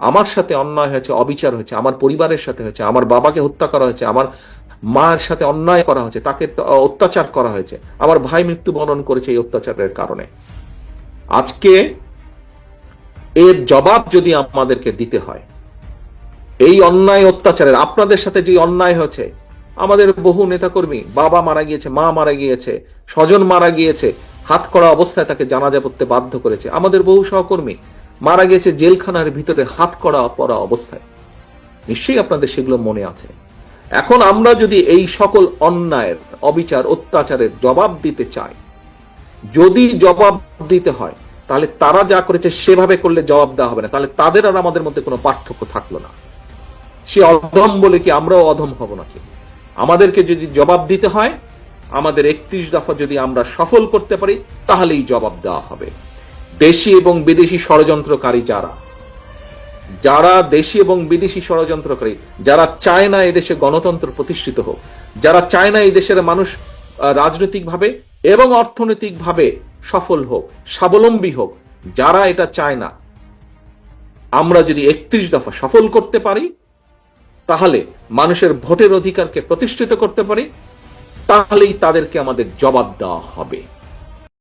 আমার সাথে অন্যায় হয়েছে, অবিচার হয়েছে, আমার পরিবারের সাথে হয়েছে, আমার বাবাকে হত্যা করা হয়েছে, আমার মায়ের সাথে অন্যায় করা হয়েছে, তাকে অত্যাচার করা হয়েছে, আমার ভাই মৃত্যুবরণ করেছে এই অত্যাচারের কারণে। আজকে এর জবাব যদি আমাদেরকে দিতে হয়, এই অন্যায় অত্যাচারের, আপনাদের সাথে যে অন্যায় হয়েছে, আমাদের বহু নেতাকর্মী, বাবা মারা গিয়েছে, মা মারা গিয়েছে, স্বজন মারা গিয়েছে, হাত করা অবস্থায় তাকে জানাজা পড়তে বাধ্য করেছে, আমাদের বহু সহকর্মী মারা গেছে জেলখানার ভিতরে হাত করা পড়া অবস্থায়। নিশ্চয়ই আপনাদের সেগুলো মনে আছে। এখন আমরা যদি এই সকল অন্যায়ের, অবিচার, অত্যাচারের জবাব দিতে চাই, যদি জবাব দিতে হয়, তাহলে তারা যা করেছে সেভাবে করলে জবাব দেওয়া হবে না, তাহলে তাদের আর আমাদের মধ্যে কোনো পার্থক্য থাকলো না। সে অধম বলে কি আমরাও অধম হব নাকি? আমাদেরকে যদি জবাব দিতে হয়, আমাদের 31 দফা যদি আমরা সফল করতে পারি, তাহলেই জবাব দেওয়া হবে। দেশি এবং বিদেশি ষড়যন্ত্রকারী যারা দেশি এবং বিদেশি ষড়যন্ত্রকারী, যারা চায় না এদেশে গণতন্ত্র প্রতিষ্ঠিত হোক, যারা চায় না এই দেশের মানুষ রাজনৈতিকভাবে এবং অর্থনৈতিকভাবে সফল হোক, স্বাবলম্বী হোক, যারা এটা চায় না, আমরা যদি 31 দফা সফল করতে পারি, তাহলে মানুষের ভোটের অধিকারকে প্রতিষ্ঠিত করতে পারি, তাহলেই তাদেরকে আমাদের জবাব দেওয়া হবে।